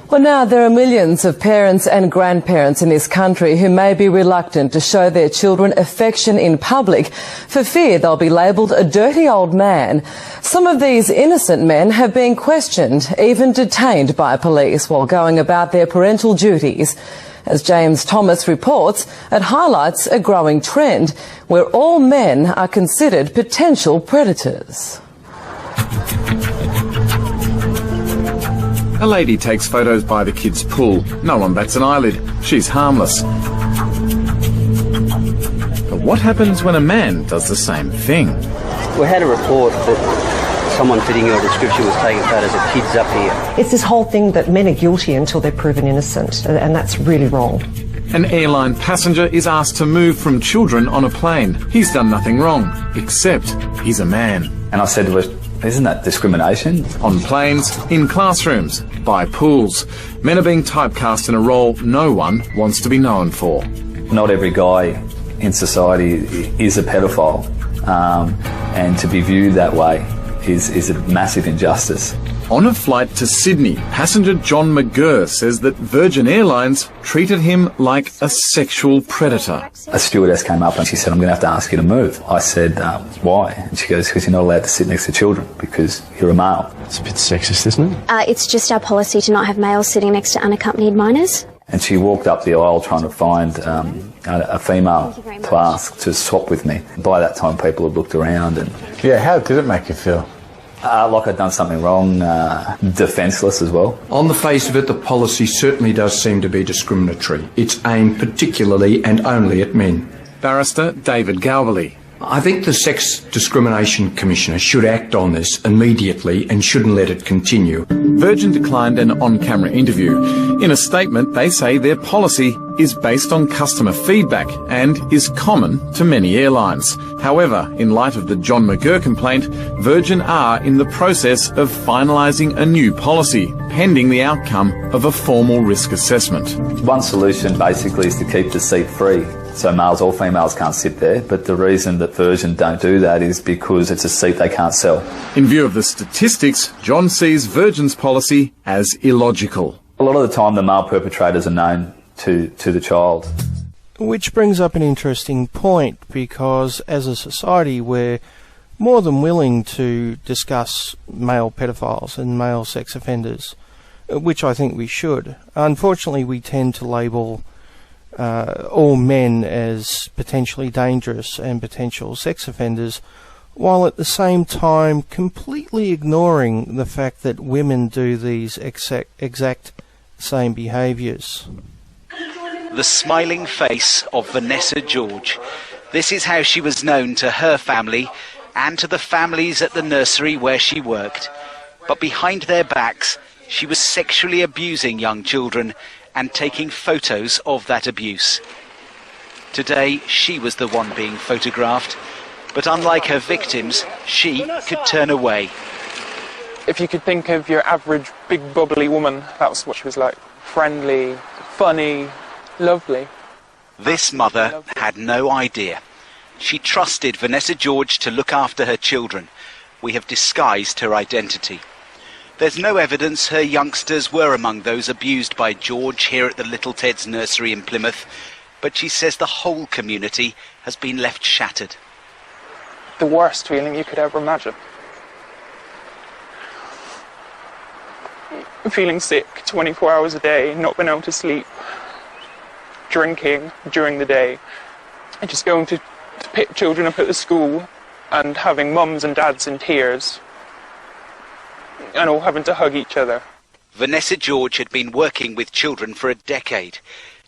Well, now there are millions of parents and grandparents in this country who may be reluctant to show their children affection in public for fear they'll be labelled a dirty old man. Some of these innocent men have been questioned, even detained by police while going about their parental duties. As James Thomas reports, it highlights a growing trend where all men are considered potential predators. A lady takes photos by the kids' pool. No one bats an eyelid. She's harmless. But what happens when a man does the same thing? We had a report that someone fitting your description was taking photos of kids up here. It's this whole thing that men are guilty until they're proven innocent, and that's really wrong. An airline passenger is asked to move from children on a plane. He's done nothing wrong, except he's a man. And I said to her, isn't that discrimination? On planes, in classrooms, by pools. Men are being typecast in a role no one wants to be known for. Not every guy in society is a pedophile, and to be viewed that way is a massive injustice. On a flight to Sydney, passenger John McGurr says that Virgin Airlines treated him like a sexual predator. A stewardess came up and she said, I'm going to have to ask you to move. I said, why? And she goes, because you're not allowed to sit next to children because you're a male. It's a bit sexist, isn't it? It's just our policy to not have males sitting next to unaccompanied minors. And she walked up the aisle trying to find a female to ask to swap with me. By that time, people had looked around. And yeah, how did it make you feel? Like I'd done something wrong, defenceless as well. On the face of it, the policy certainly does seem to be discriminatory. It's aimed particularly and only at men. Barrister David Galbally. I think the Sex Discrimination Commissioner should act on this immediately and shouldn't let it continue. Virgin declined an on-camera interview. In a statement, they say their policy is based on customer feedback and is common to many airlines. However, in light of the John McGurr complaint, Virgin are in the process of finalising a new policy, pending the outcome of a formal risk assessment. One solution basically is to keep the seat free. So males or females can't sit there, but the reason that Virgin don't do that is because it's a seat they can't sell. In view of the statistics, John sees Virgin's policy as illogical. A lot of the time the male perpetrators are known to the child. Which brings up an interesting point, because as a society we're more than willing to discuss male pedophiles and male sex offenders, which I think we should. Unfortunately, we tend to label all men as potentially dangerous and potential sex offenders, while at the same time completely ignoring the fact that women do these exact same behaviours. The smiling face of Vanessa George. This is how she was known to her family and to the families at the nursery where she worked. But behind their backs, she was sexually abusing young children and taking photos of that abuse. Today, she was the one being photographed, but unlike her victims, she could turn away. If you could think of your average big bubbly woman, that was what she was like. Friendly, funny, lovely. This mother had no idea. She trusted Vanessa George to look after her children. We have disguised her identity. There's no evidence her youngsters were among those abused by George here at the Little Ted's nursery in Plymouth, but she says the whole community has been left shattered. The worst feeling you could ever imagine. Feeling sick 24 hours a day, not being able to sleep, drinking during the day, and just going to pick children up at the school and having mums and dads in tears, and all having to hug each other. Vanessa George had been working with children for a decade.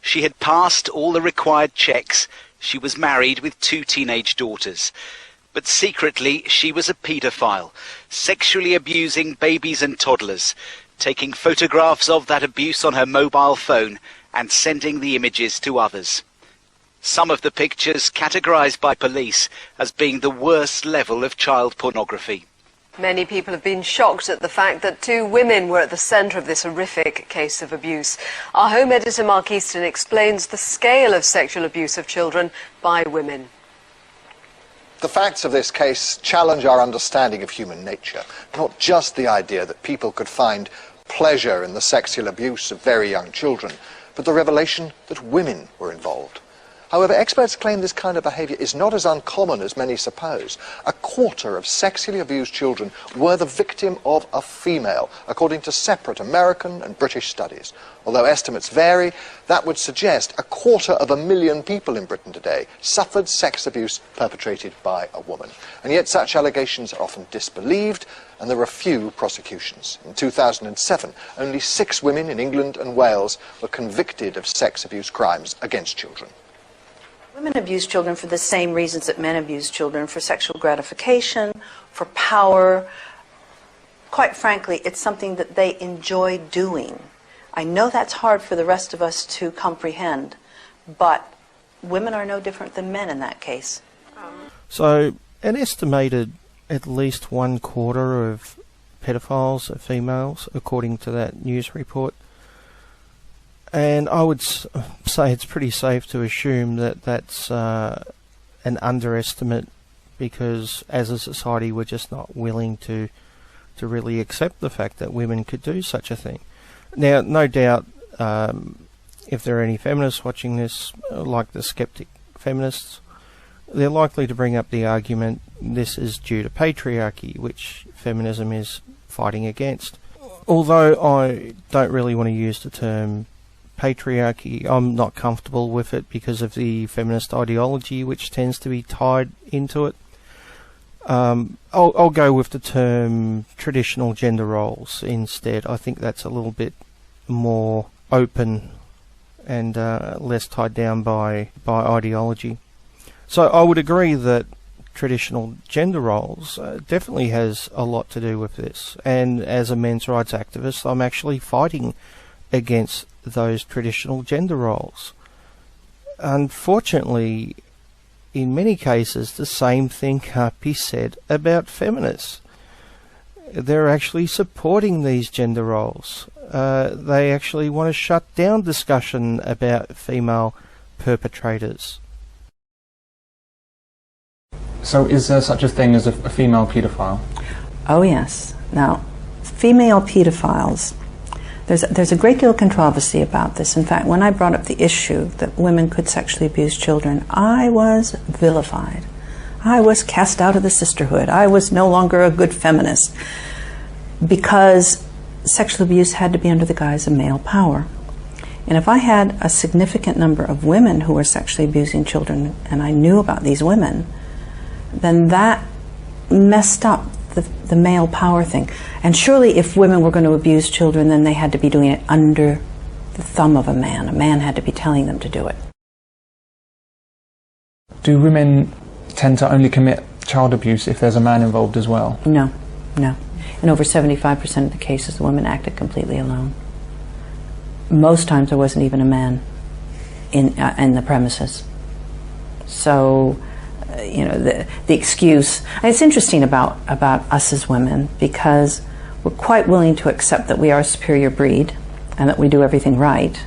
She had passed all the required checks. She was married with 2 teenage daughters. But secretly, she was a paedophile, sexually abusing babies and toddlers, taking photographs of that abuse on her mobile phone and sending the images to others. Some of the pictures categorised by police as being the worst level of child pornography. Many people have been shocked at the fact that 2 women were at the centre of this horrific case of abuse. Our home editor Mark Easton explains the scale of sexual abuse of children by women. The facts of this case challenge our understanding of human nature, not just the idea that people could find pleasure in the sexual abuse of very young children, but the revelation that women were involved. However, experts claim this kind of behaviour is not as uncommon as many suppose. A quarter of sexually abused children were the victim of a female, according to separate American and British studies. Although estimates vary, that would suggest 250,000 people in Britain today suffered sex abuse perpetrated by a woman. And yet such allegations are often disbelieved, and there are few prosecutions. In 2007, only 6 women in England and Wales were convicted of sex abuse crimes against children. Women abuse children for the same reasons that men abuse children, for sexual gratification, for power. Quite frankly, it's something that they enjoy doing. I know that's hard for the rest of us to comprehend, but women are no different than men in that case. So, an estimated at least 1/4 of pedophiles are females, according to that news report. And I would say it's pretty safe to assume that that's an underestimate, because as a society we're just not willing to really accept the fact that women could do such a thing. Now, no doubt, if there are any feminists watching this, like the Skeptic Feminists, they're likely to bring up the argument this is due to patriarchy, which feminism is fighting against. Although I don't really want to use the term patriarchy, I'm not comfortable with it because of the feminist ideology which tends to be tied into it. I'll go with the term traditional gender roles instead. I think that's a little bit more open and less tied down by ideology. So I would agree that traditional gender roles definitely has a lot to do with this, and as a men's rights activist I'm actually fighting against those traditional gender roles. Unfortunately, in many cases the same thing can't be said about feminists. They're actually supporting these gender roles. They actually want to shut down discussion about female perpetrators. So is there such a thing as a female paedophile? Oh yes. Now, female pedophiles, there's a great deal of controversy about this. In fact, when I brought up the issue that women could sexually abuse children, I was vilified. I was cast out of the sisterhood. I was no longer a good feminist because sexual abuse had to be under the guise of male power. And if I had a significant number of women who were sexually abusing children and I knew about these women, then that messed up the male power thing. And surely if women were going to abuse children, then they had to be doing it under the thumb of a man. A man had to be telling them to do it. Do women tend to only commit child abuse if there's a man involved as well? No, no. In over 75% of the cases, the women acted completely alone. Most times there wasn't even a man in the premises. So, you know, the excuse. And it's interesting about us as women, because we're quite willing to accept that we are a superior breed and that we do everything right,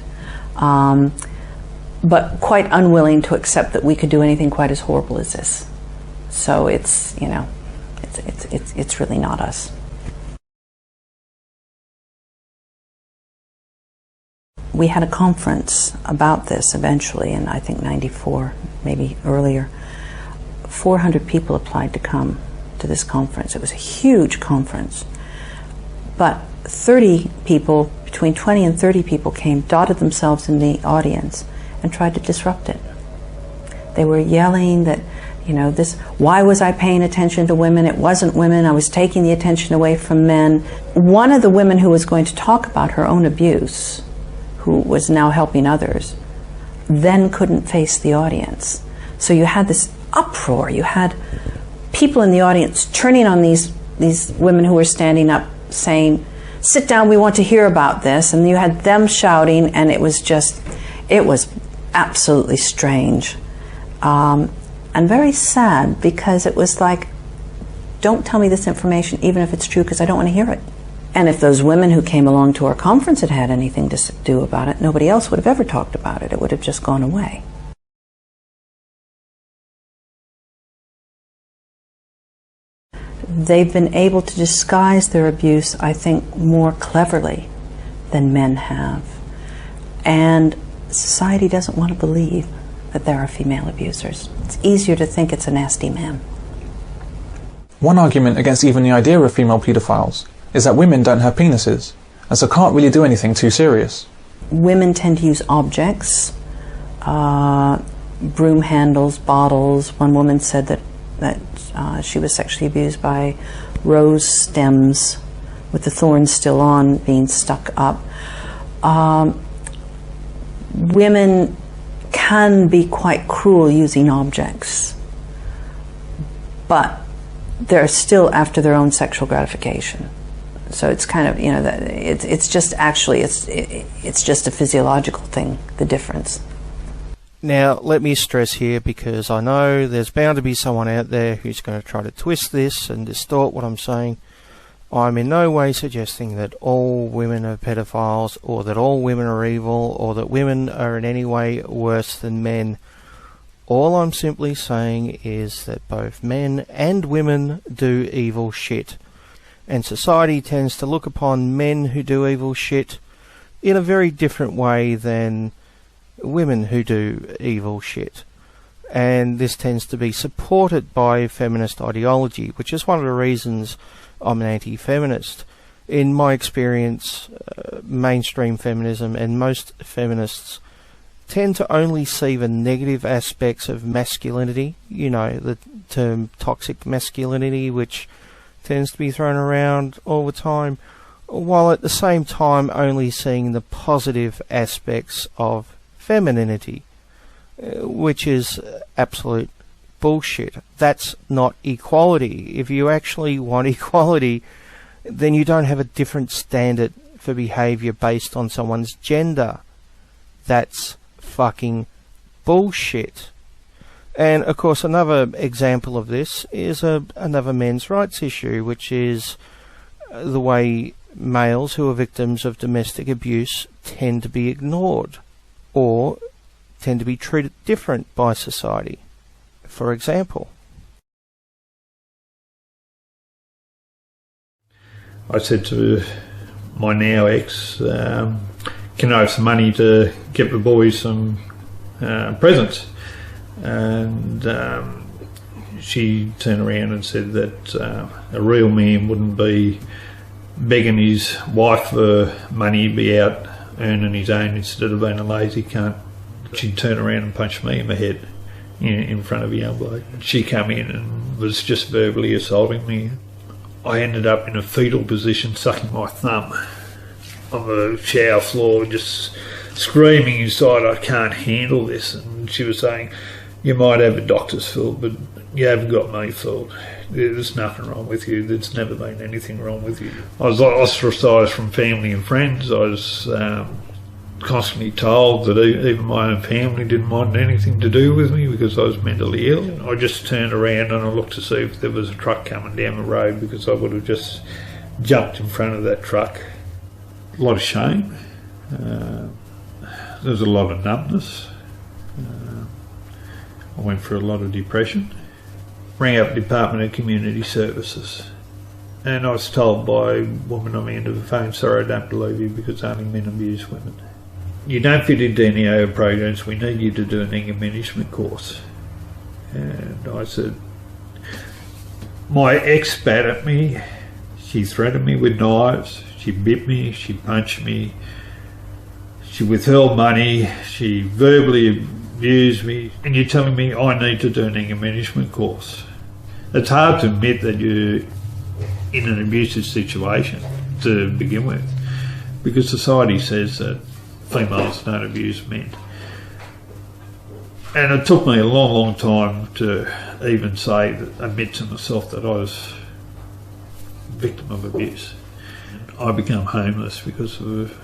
but quite unwilling to accept that we could do anything quite as horrible as this. So it's, you know, it's really not us. We had a conference about this eventually in, I think, 94, maybe earlier. 400 people applied to come to this conference. It was a huge conference. But 30 people, between 20 and 30 people came, dotted themselves in the audience and tried to disrupt it. They were yelling that, you know, this, why was I paying attention to women? It wasn't women. I was taking the attention away from men. One of the women who was going to talk about her own abuse, who was now helping others, then couldn't face the audience. So you had this uproar. You had people in the audience turning on these women who were standing up saying, sit down, we want to hear about this. And you had them shouting, and it was absolutely strange. And very sad, because it was like, don't tell me this information, even if it's true, because I don't want to hear it. And if those women who came along to our conference had had anything to do about it, nobody else would have ever talked about it. It would have just gone away. they've been able to disguise their abuse, I think, more cleverly than men have. And society doesn't want to believe that there are female abusers. It's easier to think it's a nasty man. One argument against even the idea of female paedophiles is that women don't have penises, and so can't really do anything too serious. Women tend to use objects, broom handles, bottles. One woman said that she was sexually abused by rose stems with the thorns still on, being stuck up. Women can be quite cruel using objects, but they're still after their own sexual gratification. So it's kind of, you know, it's just actually, it's just a physiological thing, the difference. Now, let me stress here, because I know there's bound to be someone out there who's going to try to twist this and distort what I'm saying. I'm in no way suggesting that all women are pedophiles, or that all women are evil, or that women are in any way worse than men. All I'm simply saying is that both men and women do evil shit. And society tends to look upon men who do evil shit in a very different way than women who do evil shit. And this tends to be supported by feminist ideology, which is one of the reasons I'm an anti-feminist. In my experience, mainstream feminism and most feminists tend to only see the negative aspects of masculinity, you know, the term toxic masculinity, which tends to be thrown around all the time, while at the same time only seeing the positive aspects of femininity, which is absolute bullshit. That's not equality. If you actually want equality, then you don't have a different standard for behaviour based on someone's gender. That's fucking bullshit. And of course, another example of this is another men's rights issue, which is the way males who are victims of domestic abuse tend to be ignored or tend to be treated different by society. For example, I said to my now ex, can I have some money to get the boys some presents? And she turned around and said that a real man wouldn't be begging his wife for money, he'd be out earning his own instead of being a lazy cunt. She turned around and punched me in the head in front of a young bloke. She came in and was just verbally assaulting me. I ended up in a fetal position, sucking my thumb on the shower floor, just screaming inside, I can't handle this. And she was saying, you might have a doctor's fooled, but you haven't got me fooled. There's nothing wrong with you. There's never been anything wrong with you. I was ostracised from family and friends. I was constantly told that even my own family didn't want anything to do with me because I was mentally ill. I just turned around and I looked to see if there was a truck coming down the road, because I would have just jumped in front of that truck. A lot of shame. There was a lot of numbness. I went through a lot of depression. Rang up the Department of Community Services, and I was told by a woman on the end of the phone, sorry, I don't believe you because only men abuse women. You don't fit into any of our programs, we need you to do an anger management course. And I said, my ex spat at me, she threatened me with knives, she bit me, she punched me, she withheld money, she verbally abused me, and you're telling me I need to do an anger management course. It's hard to admit that you're in an abusive situation to begin with, because society says that females don't abuse men. And it took me a long, long time to even admit to myself that I was a victim of abuse. I became homeless because of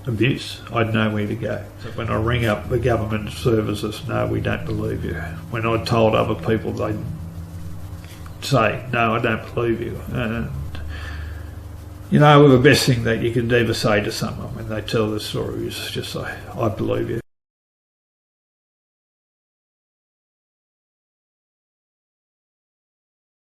abuse. I had nowhere to go. So when I ring up the government services, no, we don't believe you. When I told other people, they'd say, no, I don't believe you. And you know, the best thing that you can ever say to someone when they tell their story is just say, I believe you.